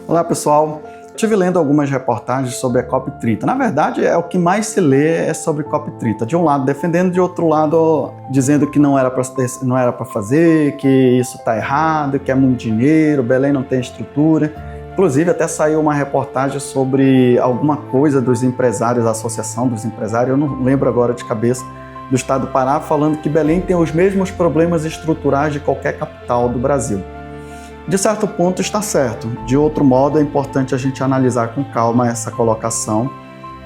Olá pessoal, estive lendo algumas reportagens sobre a COP30. Na verdade, o que mais se lê é sobre COP30. De um lado defendendo, de outro lado dizendo que não era para fazer, que isso está errado, que é muito dinheiro, Belém não tem estrutura. Inclusive até saiu uma reportagem sobre alguma coisa dos empresários, a Associação dos Empresários, eu não lembro agora de cabeça, do estado do Pará, falando que Belém tem os mesmos problemas estruturais de qualquer capital do Brasil. De certo ponto está certo, de outro modo é importante a gente analisar com calma essa colocação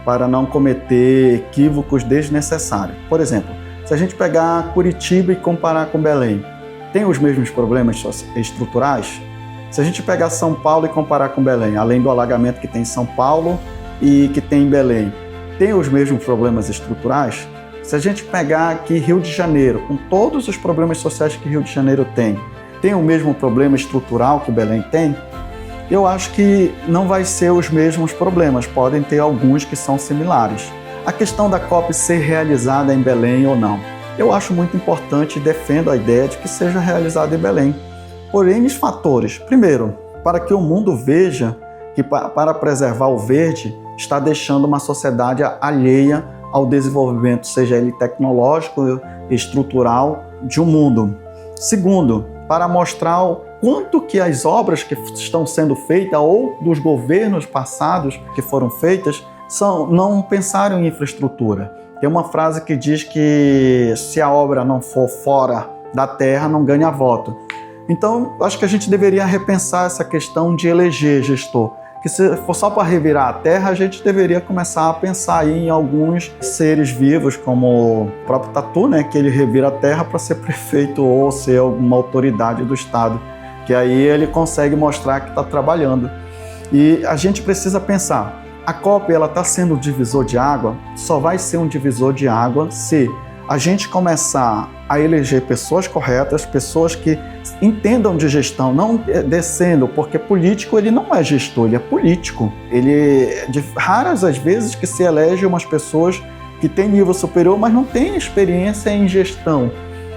para não cometer equívocos desnecessários. Por exemplo, se a gente pegar Curitiba e comparar com Belém, tem os mesmos problemas estruturais? Se a gente pegar São Paulo e comparar com Belém, além do alagamento que tem em São Paulo e que tem em Belém, tem os mesmos problemas estruturais? Se a gente pegar aqui Rio de Janeiro, com todos os problemas sociais que Rio de Janeiro tem o mesmo problema estrutural que Belém tem? Eu acho que não vai ser os mesmos problemas, podem ter alguns que são similares. A questão da COP ser realizada em Belém ou não, eu acho muito importante e defendo a ideia de que seja realizada em Belém, por N fatores. Primeiro, para que o mundo veja que para preservar o verde está deixando uma sociedade alheia ao desenvolvimento, seja ele tecnológico e estrutural, de um mundo. Segundo, para mostrar o quanto que as obras que estão sendo feitas ou dos governos passados que foram feitas não pensaram em infraestrutura. Tem uma frase que diz que se a obra não for fora da terra, não ganha voto. Então, acho que a gente deveria repensar essa questão de eleger gestor. Que se for só para revirar a terra, a gente deveria começar a pensar aí em alguns seres vivos, como o próprio Tatu, né, que ele revira a terra para ser prefeito ou ser alguma autoridade do estado, que aí ele consegue mostrar que está trabalhando. E a gente precisa pensar, a COP ela está sendo um divisor de água, só vai ser um divisor de água se a gente começar a eleger pessoas corretas, pessoas que entendam de gestão, não descendo, porque político ele não é gestor, ele é político. De raras as vezes que se elege umas pessoas que têm nível superior, mas não têm experiência em gestão.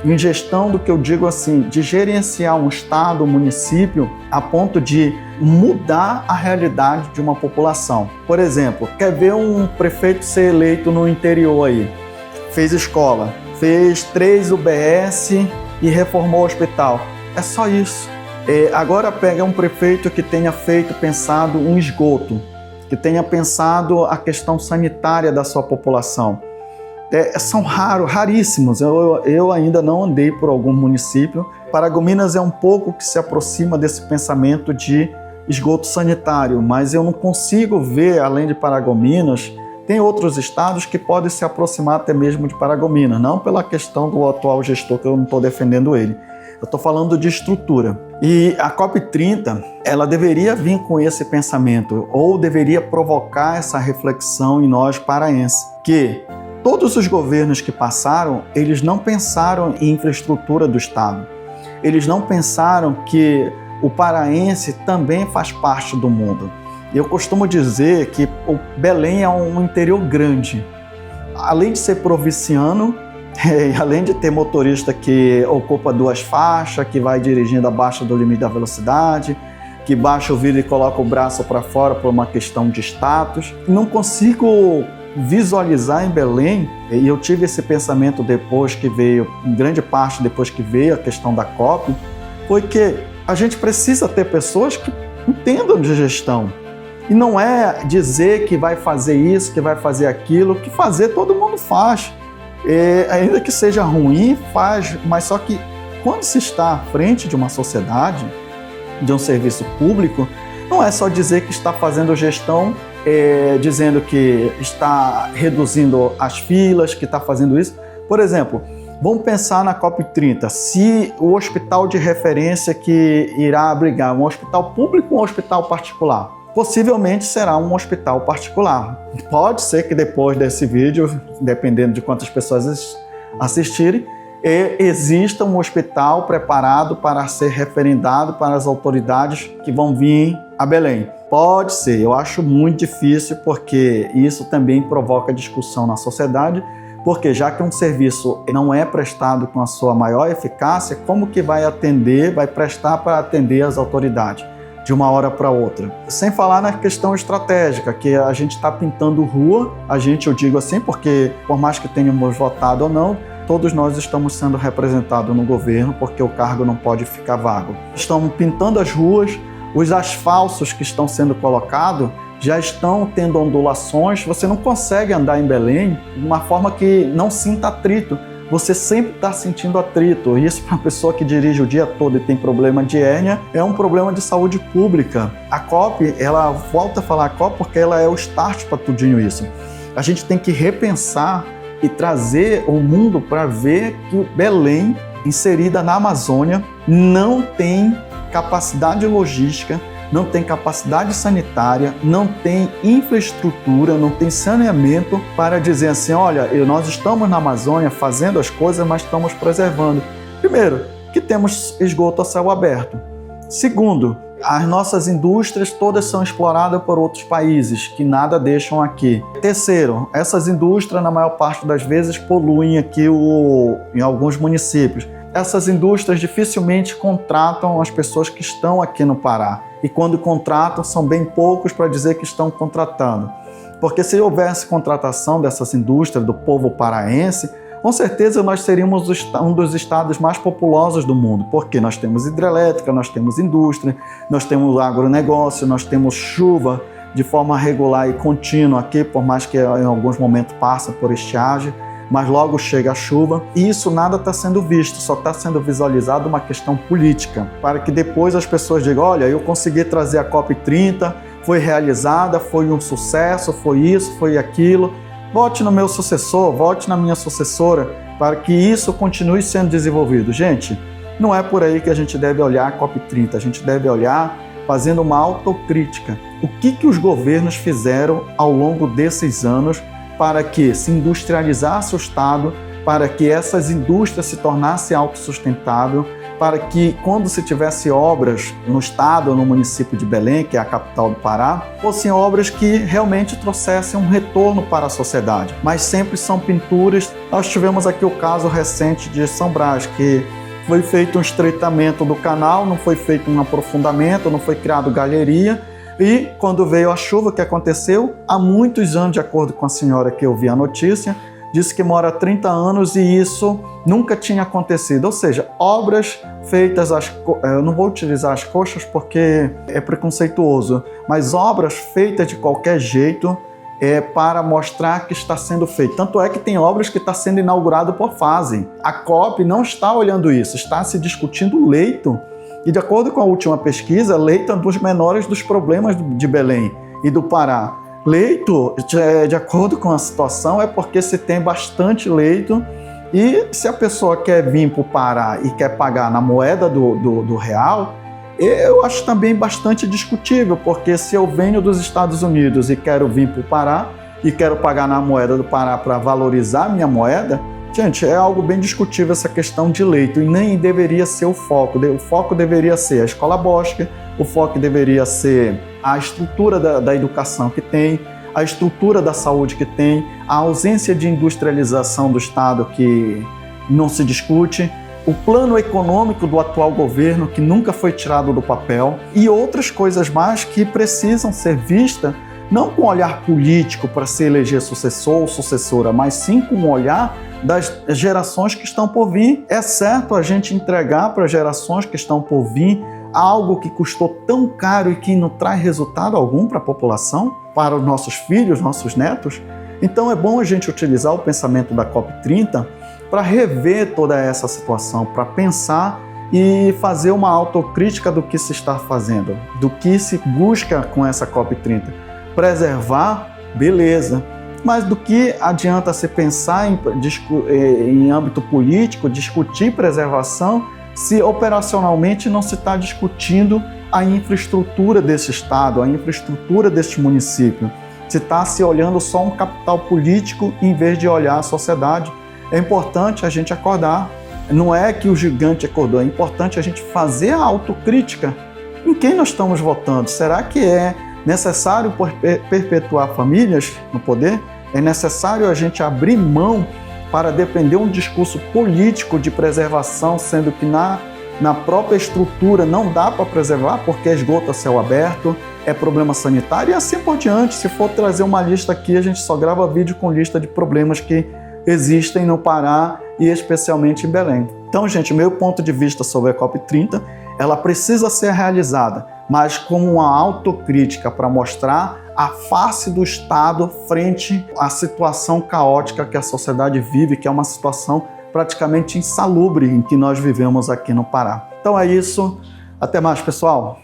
Em gestão do que eu digo assim, de gerenciar um estado, um município, a ponto de mudar a realidade de uma população. Por exemplo, quer ver um prefeito ser eleito no interior aí? Fez escola, fez 3 UBS e reformou o hospital. É só isso. Agora pega um prefeito que tenha pensado um esgoto, que tenha pensado a questão sanitária da sua população. São raríssimos. Eu ainda não andei por algum município. Paragominas é um pouco que se aproxima desse pensamento de esgoto sanitário, mas eu não consigo ver, além de Paragominas, tem outros estados que podem se aproximar até mesmo de Paragominas, não pela questão do atual gestor, que eu não estou defendendo ele. Eu estou falando de estrutura. E a COP30, ela deveria vir com esse pensamento, ou deveria provocar essa reflexão em nós paraenses, que todos os governos que passaram, eles não pensaram em infraestrutura do estado. Eles não pensaram que o paraense também faz parte do mundo. Eu costumo dizer que o Belém é um interior grande. Além de ser provinciano, além de ter motorista que ocupa 2 faixas, que vai dirigindo abaixo do limite da velocidade, que baixa o vidro e coloca o braço para fora por uma questão de status, não consigo visualizar em Belém, e eu tive esse pensamento depois que veio, em grande parte depois que veio a questão da COP, foi que a gente precisa ter pessoas que entendam de gestão. E não é dizer que vai fazer isso, que vai fazer aquilo, que fazer todo mundo faz. Ainda que seja ruim, faz, mas só que quando se está à frente de uma sociedade, de um serviço público, não é só dizer que está fazendo gestão, dizendo que está reduzindo as filas, que está fazendo isso. Por exemplo, vamos pensar na COP30, se o hospital de referência que irá abrigar um hospital público ou um hospital particular, possivelmente será um hospital particular. Pode ser que depois desse vídeo, dependendo de quantas pessoas assistirem, exista um hospital preparado para ser referendado para as autoridades que vão vir a Belém. Pode ser, eu acho muito difícil, porque isso também provoca discussão na sociedade, porque já que um serviço não é prestado com a sua maior eficácia, como que vai prestar para atender as autoridades? de uma hora para outra. Sem falar na questão estratégica, que a gente está pintando rua, eu digo assim, porque por mais que tenhamos votado ou não, todos nós estamos sendo representados no governo, porque o cargo não pode ficar vago. Estamos pintando as ruas, os asfaltos que estão sendo colocados já estão tendo ondulações, você não consegue andar em Belém de uma forma que não sinta atrito. Você sempre está sentindo atrito. Isso, para uma pessoa que dirige o dia todo e tem problema de hérnia, é um problema de saúde pública. A COP, ela volta a falar a COP porque ela é o start para tudinho isso. A gente tem que repensar e trazer o mundo para ver que Belém, inserida na Amazônia, não tem capacidade logística, não tem capacidade sanitária, não tem infraestrutura, não tem saneamento para dizer assim, olha, nós estamos na Amazônia fazendo as coisas, mas estamos preservando. Primeiro, que temos esgoto a céu aberto. Segundo, as nossas indústrias todas são exploradas por outros países, que nada deixam aqui. Terceiro, essas indústrias, na maior parte das vezes, poluem aqui em alguns municípios. Essas indústrias dificilmente contratam as pessoas que estão aqui no Pará. E quando contratam, são bem poucos para dizer que estão contratando. Porque se houvesse contratação dessas indústrias, do povo paraense, com certeza nós seríamos um dos estados mais populosos do mundo. Porque nós temos hidrelétrica, nós temos indústria, nós temos agronegócio, nós temos chuva de forma regular e contínua aqui, por mais que em alguns momentos passe por estiagem, mas logo chega a chuva, e isso nada está sendo visto, só está sendo visualizado uma questão política, para que depois as pessoas digam, olha, eu consegui trazer a COP30, foi realizada, foi um sucesso, foi isso, foi aquilo, vote no meu sucessor, vote na minha sucessora, para que isso continue sendo desenvolvido. Gente, não é por aí que a gente deve olhar a COP30, a gente deve olhar fazendo uma autocrítica. O que os governos fizeram ao longo desses anos para que se industrializasse o Estado, para que essas indústrias se tornassem autossustentáveis, para que quando se tivesse obras no Estado ou no município de Belém, que é a capital do Pará, fossem obras que realmente trouxessem um retorno para a sociedade. Mas sempre são pinturas. Nós tivemos aqui o caso recente de São Brás, que foi feito um estreitamento do canal, não foi feito um aprofundamento, não foi criado galleria. E quando veio a chuva, o que aconteceu? Há muitos anos, de acordo com a senhora que eu vi a notícia, disse que mora há 30 anos e isso nunca tinha acontecido. Ou seja, obras feitas, eu não vou utilizar as coxas porque é preconceituoso, mas obras feitas de qualquer jeito para mostrar que está sendo feito. Tanto é que tem obras que estão sendo inauguradas por fase. A COP não está olhando isso, está se discutindo leito. E de acordo com a última pesquisa, leito é um dos menores dos problemas de Belém e do Pará. Leito, de acordo com a situação, é porque se tem bastante leito e se a pessoa quer vir para o Pará e quer pagar na moeda do real, eu acho também bastante discutível, porque se eu venho dos Estados Unidos e quero vir para o Pará e quero pagar na moeda do Pará para valorizar a minha moeda, gente, é algo bem discutível essa questão de leito e nem deveria ser o foco. O foco deveria ser a escola bosque, o foco deveria ser a estrutura da educação que tem, a estrutura da saúde que tem, a ausência de industrialização do Estado que não se discute, o plano econômico do atual governo que nunca foi tirado do papel e outras coisas mais que precisam ser vistas não com um olhar político para se eleger sucessor ou sucessora, mas sim com um olhar das gerações que estão por vir. É certo a gente entregar para as gerações que estão por vir algo que custou tão caro e que não traz resultado algum para a população, para os nossos filhos, nossos netos? Então é bom a gente utilizar o pensamento da COP30 para rever toda essa situação, para pensar e fazer uma autocrítica do que se está fazendo, do que se busca com essa COP30. Preservar, beleza, mas do que adianta se pensar em âmbito político, discutir preservação, se operacionalmente não se está discutindo a infraestrutura desse estado, a infraestrutura deste município. Se está se olhando só um capital político em vez de olhar a sociedade. É importante a gente acordar. Não é que o gigante acordou, é importante a gente fazer a autocrítica. Em quem nós estamos votando? Será que é necessário perpetuar famílias no poder? É necessário a gente abrir mão para defender um discurso político de preservação, sendo que na na própria estrutura não dá para preservar porque é esgoto a céu aberto, é problema sanitário e assim por diante. Se for trazer uma lista aqui, a gente só grava vídeo com lista de problemas que existem no Pará e especialmente em Belém. Então, gente, meu ponto de vista sobre a COP30, ela precisa ser realizada, mas como uma autocrítica para mostrar a face do Estado frente à situação caótica que a sociedade vive, que é uma situação praticamente insalubre em que nós vivemos aqui no Pará. Então é isso. Até mais, pessoal.